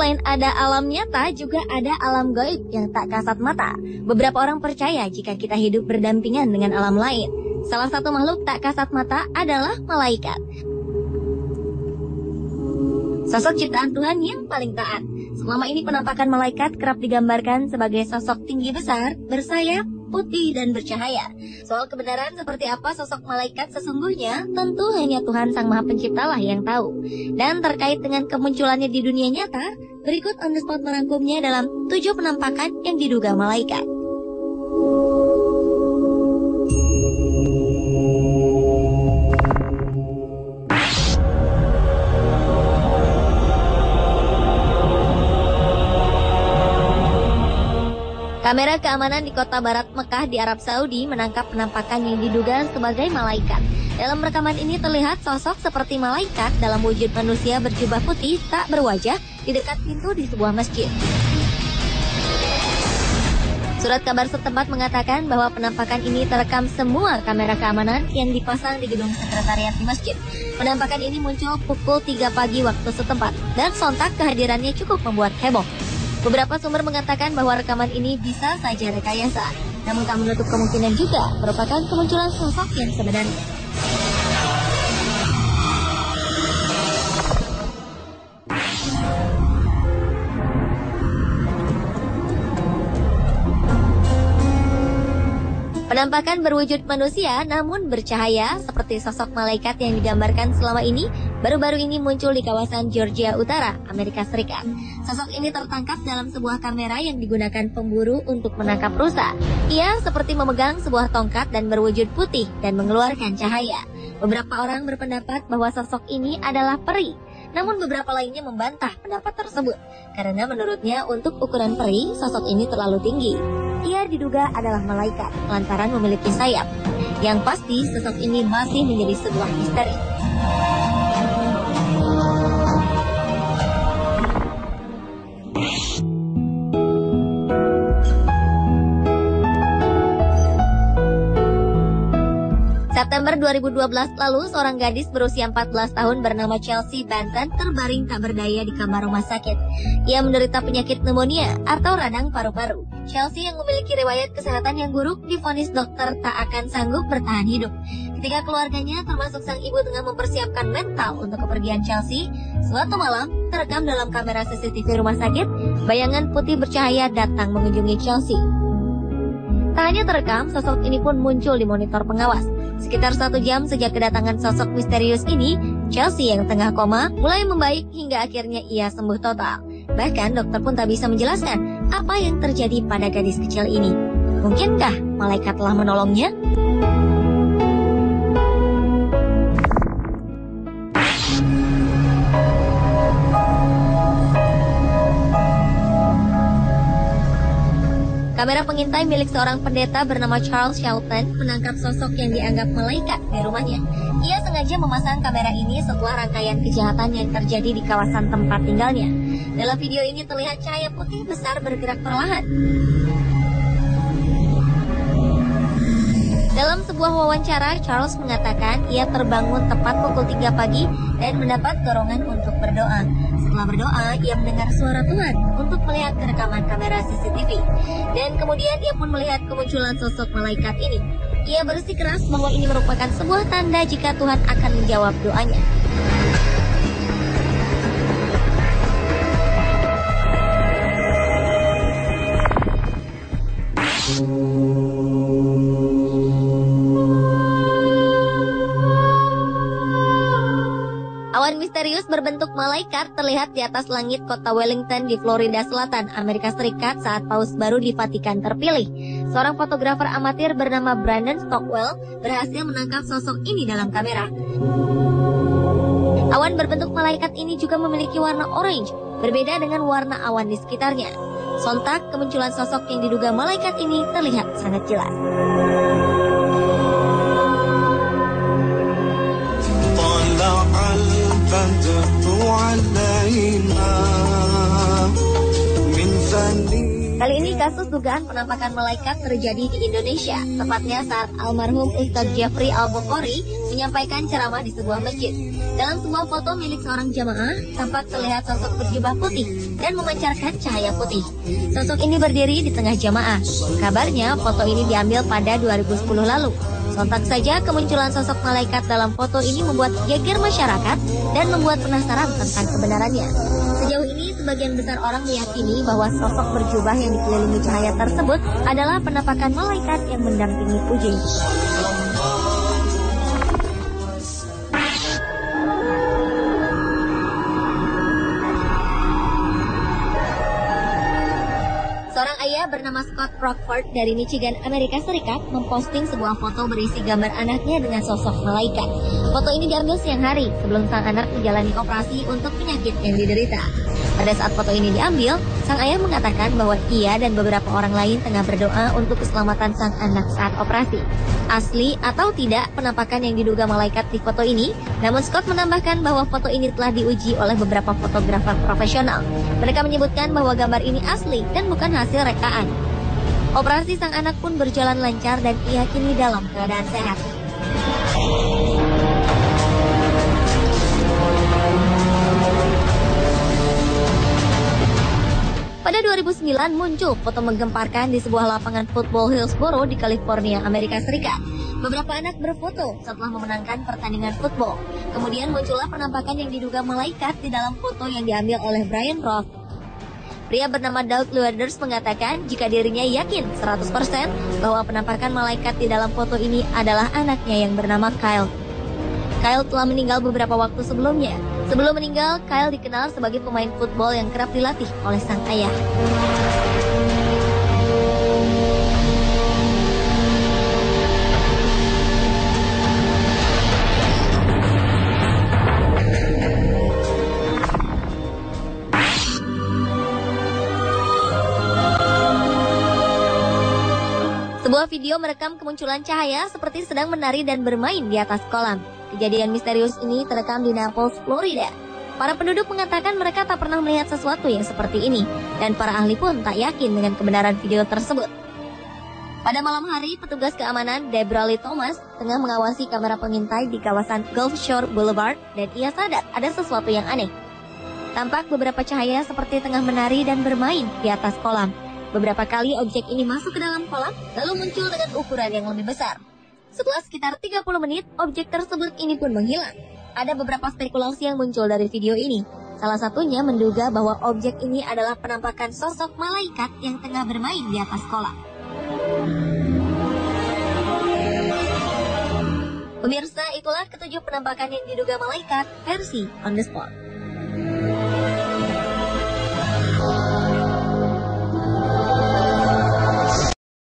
selain ada alam nyata, juga ada alam gaib yang tak kasat mata. Beberapa orang percaya jika kita hidup berdampingan dengan alam lain. Salah satu makhluk tak kasat mata adalah malaikat. Sosok ciptaan Tuhan yang paling taat. Selama ini penampakan malaikat kerap digambarkan sebagai sosok tinggi besar, bersayap, putih dan bercahaya. Soal kebenaran seperti apa sosok malaikat sesungguhnya, tentu hanya Tuhan Sang Maha Pencipta lah yang tahu. Dan terkait dengan kemunculannya di dunia nyata, berikut On The Spot merangkumnya dalam 7 penampakan yang diduga malaikat. Kamera keamanan di kota barat Mekah di Arab Saudi menangkap penampakan yang diduga sebagai malaikat. Dalam rekaman ini terlihat sosok seperti malaikat dalam wujud manusia berjubah putih tak berwajah di dekat pintu di sebuah masjid. Surat kabar setempat mengatakan bahwa penampakan ini terekam semua kamera keamanan yang dipasang di gedung sekretariat di masjid. Penampakan ini muncul pukul 3 pagi waktu setempat dan sontak kehadirannya cukup membuat heboh. Beberapa sumber mengatakan bahwa rekaman ini bisa saja rekayasa, namun tak menutup kemungkinan juga merupakan kemunculan sosok yang sebenarnya. Penampakan berwujud manusia namun bercahaya seperti sosok malaikat yang digambarkan selama ini baru-baru ini muncul di kawasan Georgia Utara, Amerika Serikat. Sosok ini tertangkap dalam sebuah kamera yang digunakan pemburu untuk menangkap rusa. Ia seperti memegang sebuah tongkat dan berwujud putih dan mengeluarkan cahaya. Beberapa orang berpendapat bahwa sosok ini adalah peri. Namun beberapa lainnya membantah pendapat tersebut karena menurutnya untuk ukuran peri, sosok ini terlalu tinggi. Ia diduga adalah malaikat lantaran memiliki sayap. Yang pasti sosok ini masih menjadi sebuah misteri. September 2012 lalu, seorang gadis berusia 14 tahun bernama Chelsea Benton terbaring tak berdaya di kamar rumah sakit. Ia menderita penyakit pneumonia atau radang paru-paru. Chelsea yang memiliki riwayat kesehatan yang buruk divonis dokter tak akan sanggup bertahan hidup. Ketika keluarganya termasuk sang ibu tengah mempersiapkan mental untuk kepergian Chelsea, suatu malam terekam dalam kamera CCTV rumah sakit, bayangan putih bercahaya datang mengunjungi Chelsea. Tak hanya terekam, sosok ini pun muncul di monitor pengawas. Sekitar 1 jam sejak kedatangan sosok misterius ini, Chelsea yang tengah koma mulai membaik hingga akhirnya ia sembuh total. Bahkan dokter pun tak bisa menjelaskan apa yang terjadi pada gadis kecil ini. Mungkinkah malaikat telah menolongnya? Kamera pengintai milik seorang pendeta bernama Charles Shelton menangkap sosok yang dianggap malaikat di rumahnya. Ia sengaja memasang kamera ini setelah rangkaian kejahatan yang terjadi di kawasan tempat tinggalnya. Dalam video ini terlihat cahaya putih besar bergerak perlahan. Dalam sebuah wawancara, Charles mengatakan ia terbangun tepat pukul 3 pagi dan mendapat dorongan untuk berdoa. Setelah berdoa, ia mendengar suara Tuhan untuk melihat rekaman kamera CCTV. Dan kemudian ia pun melihat kemunculan sosok malaikat ini. Ia bersikeras bahwa ini merupakan sebuah tanda jika Tuhan akan menjawab doanya. Awan misterius berbentuk malaikat terlihat di atas langit kota Wellington di Florida Selatan, Amerika Serikat saat paus baru di Vatikan terpilih. Seorang fotografer amatir bernama Brandon Stockwell berhasil menangkap sosok ini dalam kamera. Awan berbentuk malaikat ini juga memiliki warna orange, berbeda dengan warna awan di sekitarnya. Sontak, kemunculan sosok yang diduga malaikat ini terlihat sangat jelas. Kali ini kasus dugaan penampakan malaikat terjadi di Indonesia, tepatnya saat almarhum Ustadz Jeffrey Al-Bukhari, menyampaikan ceramah di sebuah masjid. Dalam sebuah foto milik seorang jamaah, tampak terlihat sosok berjubah putih dan memancarkan cahaya putih. Sosok ini berdiri di tengah jamaah. Kabarnya foto ini diambil pada 2010 lalu. Sontak saja kemunculan sosok malaikat dalam foto ini membuat geger masyarakat dan membuat penasaran tentang kebenarannya. Sejauh ini, sebagian besar orang meyakini bahwa sosok berjubah yang dikelilingi cahaya tersebut adalah penampakan malaikat yang mendampingi Puji. Seorang ayah bernama Scott Rockford dari Michigan, Amerika Serikat, memposting sebuah foto berisi gambar anaknya dengan sosok malaikat. Foto ini diambil siang hari sebelum sang anak menjalani operasi untuk penyakit yang diderita. Pada saat foto ini diambil, sang ayah mengatakan bahwa ia dan beberapa orang lain tengah berdoa untuk keselamatan sang anak saat operasi. Asli atau tidak penampakan yang diduga malaikat di foto ini, namun Scott menambahkan bahwa foto ini telah diuji oleh beberapa fotografer profesional. Mereka menyebutkan bahwa gambar ini asli dan bukan hasil rekaan. Operasi sang anak pun berjalan lancar dan ia kini dalam keadaan sehat. Pada 2009 muncul foto menggemparkan di sebuah lapangan football Hillsboro di California, Amerika Serikat. Beberapa anak berfoto setelah memenangkan pertandingan football. Kemudian muncullah penampakan yang diduga malaikat di dalam foto yang diambil oleh Brian Roth. Pria bernama Doug Lueders mengatakan jika dirinya yakin 100% bahwa penampakan malaikat di dalam foto ini adalah anaknya yang bernama Kyle. Kyle telah meninggal beberapa waktu sebelumnya. Sebelum meninggal, Kyle dikenal sebagai pemain football yang kerap dilatih oleh sang ayah. Sebuah video merekam kemunculan cahaya seperti sedang menari dan bermain di atas kolam. Kejadian misterius ini terekam di Naples, Florida. Para penduduk mengatakan mereka tak pernah melihat sesuatu yang seperti ini, dan para ahli pun tak yakin dengan kebenaran video tersebut. Pada malam hari, petugas keamanan Deborah Lee Thomas tengah mengawasi kamera pengintai di kawasan Gulf Shore Boulevard, dan ia sadar ada sesuatu yang aneh. Tampak beberapa cahaya seperti tengah menari dan bermain di atas kolam. Beberapa kali objek ini masuk ke dalam kolam, lalu muncul dengan ukuran yang lebih besar. Setelah sekitar 30 menit, objek tersebut ini pun menghilang. Ada beberapa spekulasi yang muncul dari video ini. Salah satunya menduga bahwa objek ini adalah penampakan sosok malaikat yang tengah bermain di atas kolam. Pemirsa, itulah ketujuh penampakan yang diduga malaikat versi On The Spot.